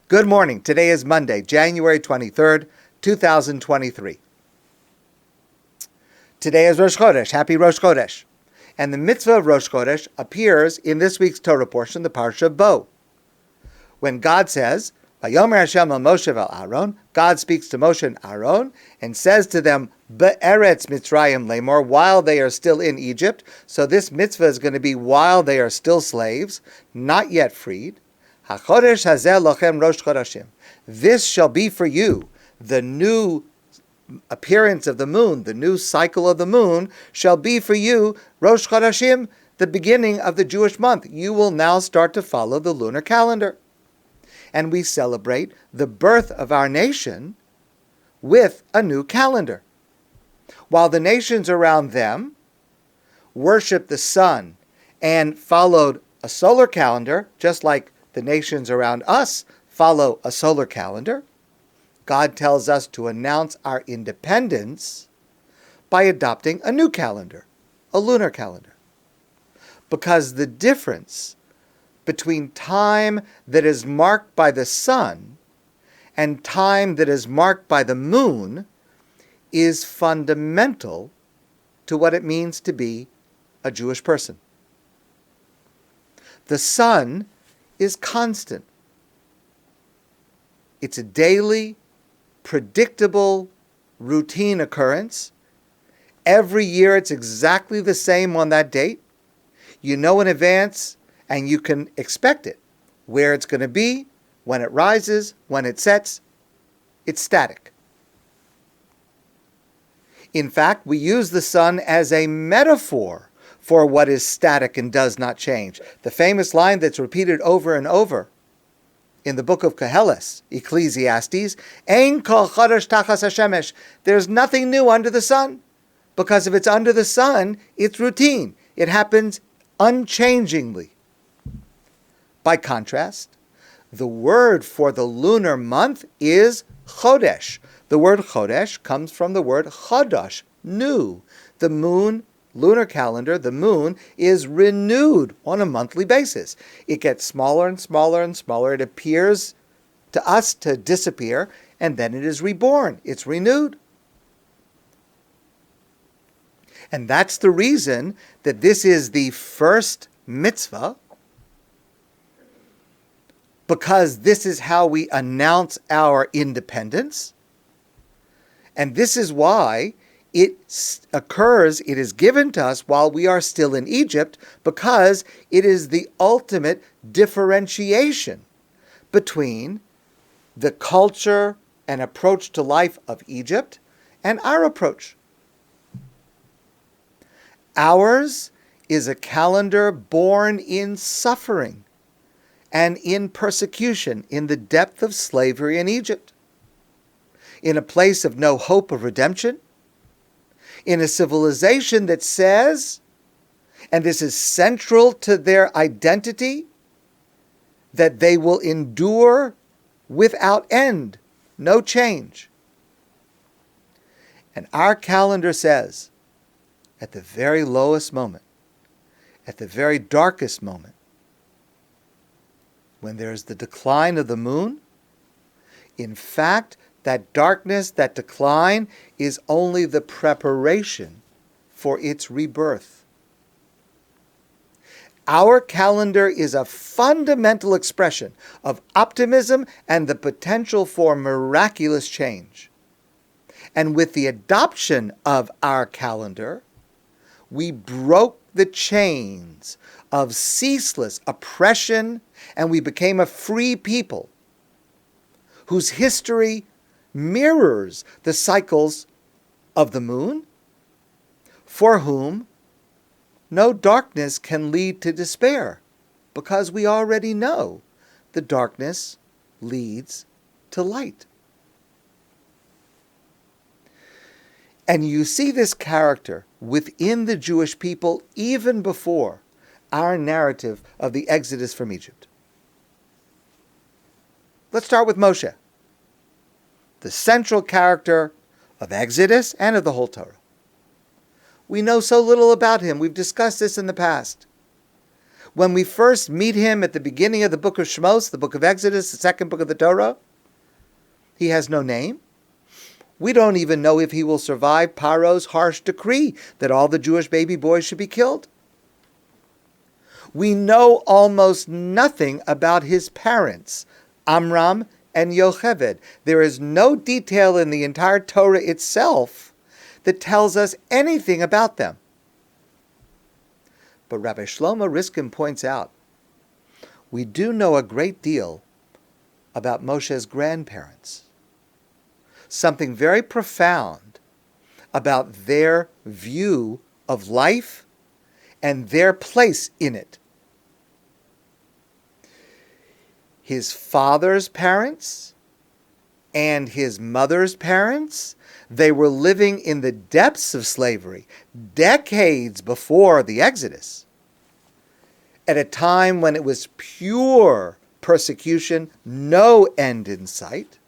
Good morning. Today is Monday, January 23rd, 2023. Today is Rosh Chodesh. Happy Rosh Chodesh. And the mitzvah of Rosh Chodesh appears in this week's Torah portion, the Parsha of Bo. When God says, Vayomer Hashem el Moshe vel Aaron, God speaks to Moshe and Aaron and says to them, Be'eretz Mitzrayim lemor, while they are still in Egypt. So this mitzvah is going to be while they are still slaves, not yet freed. HaChodesh hazeh lochem Rosh Chodashim. This shall be for you the new appearance of the moon, the new cycle of the moon shall be for you Rosh Chodashim, the beginning of the Jewish month. You will now start to follow the lunar calendar. And we celebrate the birth of our nation with a new calendar. While the nations around them worshiped the sun and followed a solar calendar, just like the nations around us follow a solar calendar, God tells us to announce our independence by adopting a new calendar, a lunar calendar. Because the difference between time that is marked by the sun and time that is marked by the moon is fundamental to what it means to be a Jewish person. The sun is constant. It's a daily, predictable, routine occurrence. Every year it's exactly the same on that date. You know in advance and you can expect it, where it's going to be, when it rises, when it sets. It's static. In fact, we use the sun as a metaphor for what is static and does not change. The famous line that's repeated over and over in the book of Koheles, Ecclesiastes, Ein kol chadash tachas hashemesh. There's nothing new under the sun. Because if it's under the sun, it's routine. It happens unchangingly. By contrast, the word for the lunar month is chodesh. The word chodesh comes from the word chadash, new. The moon, lunar calendar, the moon is renewed on a monthly basis. It gets smaller and smaller and smaller. It appears to us to disappear, and then it is reborn. It's renewed. And that's the reason that this is the first mitzvah, because this is how we announce our independence. And this is why it occurs, it is given to us while we are still in Egypt, because it is the ultimate differentiation between the culture and approach to life of Egypt and our approach. Ours is a calendar born in suffering and in persecution, in the depth of slavery in Egypt, in a place of no hope of redemption, in a civilization that says, and this is central to their identity, that they will endure without end, no change. And our calendar says, at the very lowest moment, at the very darkest moment, when there is the decline of the moon, in fact, that darkness, that decline, is only the preparation for its rebirth. Our calendar is a fundamental expression of optimism and the potential for miraculous change. And with the adoption of our calendar, we broke the chains of ceaseless oppression, and we became a free people whose history mirrors the cycles of the moon, for whom no darkness can lead to despair, because we already know the darkness leads to light. And you see this character within the Jewish people even before our narrative of the Exodus from Egypt. Let's start with Moshe, the central character of Exodus and of the whole Torah. We know so little about him. We've discussed this in the past. When we first meet him at the beginning of the book of Shmos, the book of Exodus, the second book of the Torah, he has no name. We don't even know if he will survive Paro's harsh decree that all the Jewish baby boys should be killed. We know almost nothing about his parents, Amram and Yocheved. There is no detail in the entire Torah itself that tells us anything about them. But Rabbi Shlomo Riskin points out, we do know a great deal about Moshe's grandparents. Something very profound about their view of life and their place in it. His father's parents and his mother's parents, they were living in the depths of slavery, decades before the Exodus, at a time when it was pure persecution, no end in sight.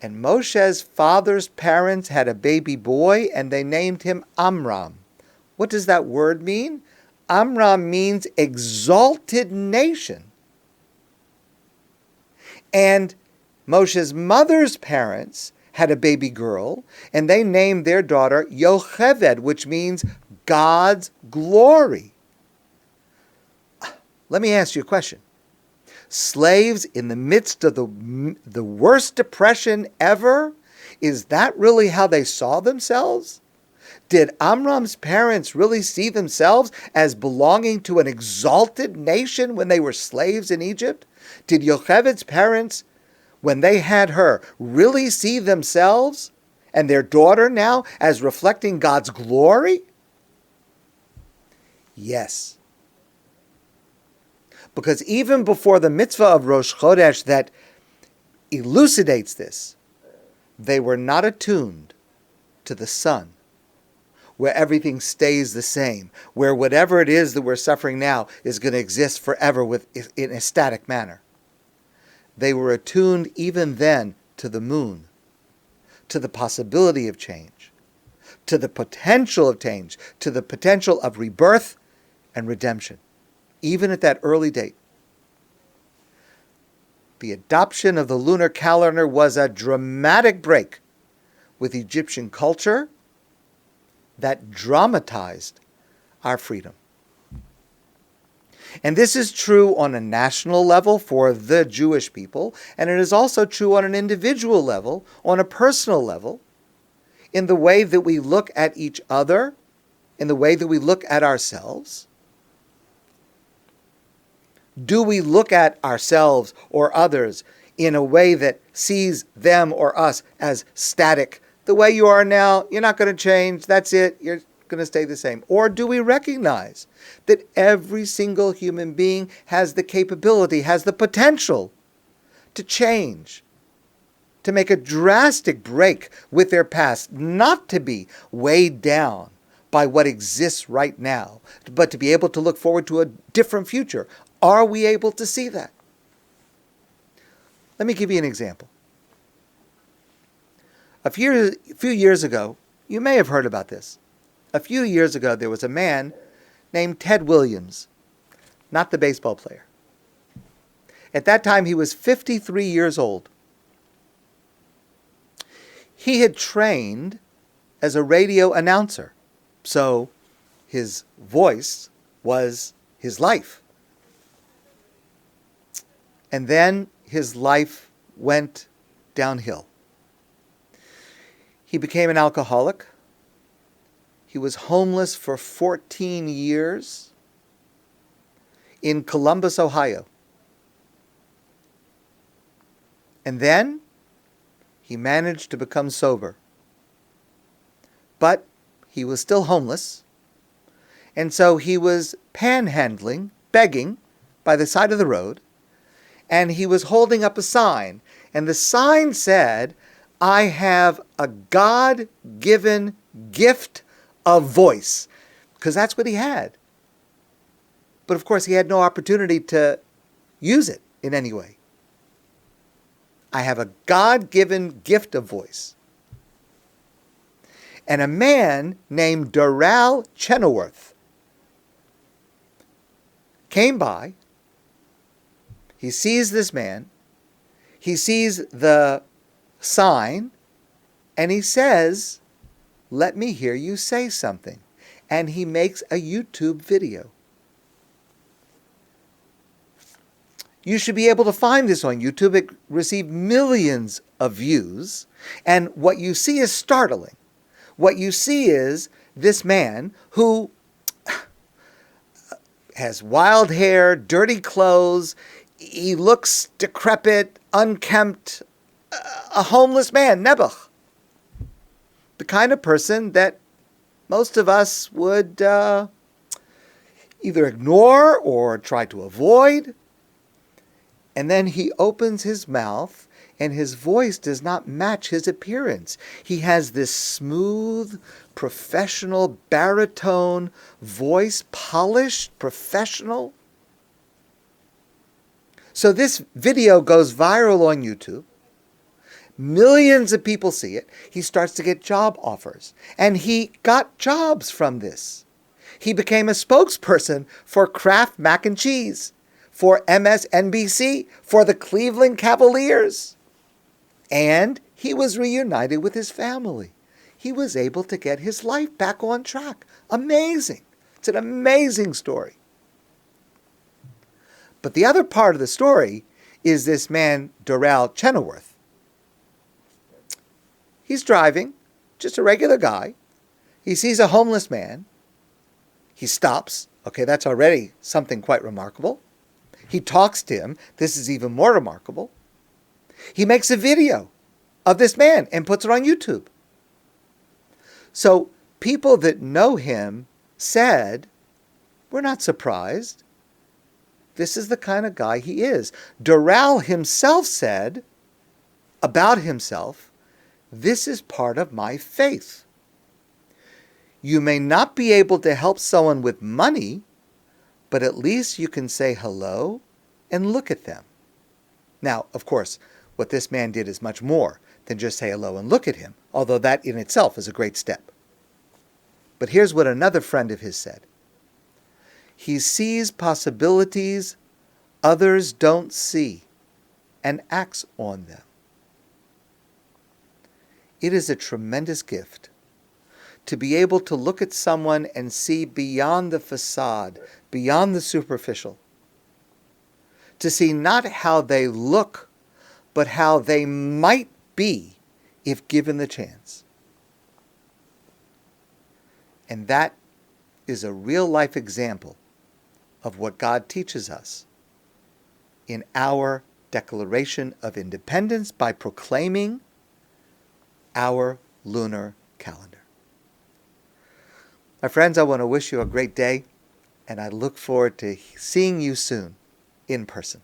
And Moshe's father's parents had a baby boy, and they named him Amram. What does that word mean? Amram means exalted nation. And Moshe's mother's parents had a baby girl, and they named their daughter Yocheved, which means God's glory. Let me ask you a question. Slaves in the midst of the worst depression ever, is that really how they saw themselves? Did Amram's parents really see themselves as belonging to an exalted nation when they were slaves in Egypt? Did Yocheved's parents, when they had her, really see themselves and their daughter now as reflecting God's glory? Yes. Because even before the mitzvah of Rosh Chodesh that elucidates this, they were not attuned to the sun, where everything stays the same, where whatever it is that we're suffering now is going to exist forever in a static manner. They were attuned even then to the moon, to the possibility of change, to the potential of change, to the potential of rebirth and redemption, even at that early date. The adoption of the lunar calendar was a dramatic break with Egyptian culture that dramatized our freedom. And this is true on a national level for the Jewish people, and it is also true on an individual level, on a personal level, in the way that we look at each other, in the way that we look at ourselves. Do we look at ourselves or others in a way that sees them or us as static? The way you are now, you're not going to change, that's it, you're going to stay the same. Or do we recognize that every single human being has the capability, has the potential to change, to make a drastic break with their past, not to be weighed down by what exists right now, but to be able to look forward to a different future? Are we able to see that? Let me give you an example. A few years ago, you may have heard about this. A few years ago, there was a man named Ted Williams, not the baseball player. At that time, he was 53 years old. He had trained as a radio announcer, so his voice was his life. And then his life went downhill. He became an alcoholic. He was homeless for 14 years in Columbus, Ohio. And then he managed to become sober. But he was still homeless. And so he was panhandling, begging by the side of the road. And he was holding up a sign. And the sign said, "I have a God-given gift of voice." Because that's what he had. But of course, he had no opportunity to use it in any way. I have a God-given gift of voice. And a man named Doral Chenoweth came by. He sees this man. He sees the sign, and he says, "Let me hear you say something." And he makes a YouTube video. You should be able to find this on YouTube. It received millions of views. And what you see is startling. What you see is this man who has wild hair, dirty clothes. He looks decrepit, unkempt, a homeless man, Nebuch. The kind of person that most of us would either ignore or try to avoid. And then he opens his mouth, and his voice does not match his appearance. He has this smooth, professional, baritone voice, polished, professional. So this video goes viral on YouTube. Millions of people see it. He starts to get job offers. And he got jobs from this. He became a spokesperson for Kraft Mac and Cheese, for MSNBC, for the Cleveland Cavaliers. And he was reunited with his family. He was able to get his life back on track. Amazing. It's an amazing story. But the other part of the story is this man, Doral Chenoweth. He's driving, just a regular guy. He sees a homeless man. He stops. Okay, that's already something quite remarkable. He talks to him. This is even more remarkable. He makes a video of this man and puts it on YouTube. So people that know him said, "We're not surprised. This is the kind of guy he is." Doral himself said about himself, "This is part of my faith. You may not be able to help someone with money, but at least you can say hello and look at them." Now, of course, what this man did is much more than just say hello and look at him, although that in itself is a great step. But here's what another friend of his said. He sees possibilities others don't see and acts on them. It is a tremendous gift to be able to look at someone and see beyond the facade, beyond the superficial. To see not how they look, but how they might be if given the chance. And that is a real life example of what God teaches us in our Declaration of Independence by proclaiming our lunar calendar. My friends, I want to wish you a great day, and I look forward to seeing you soon in person.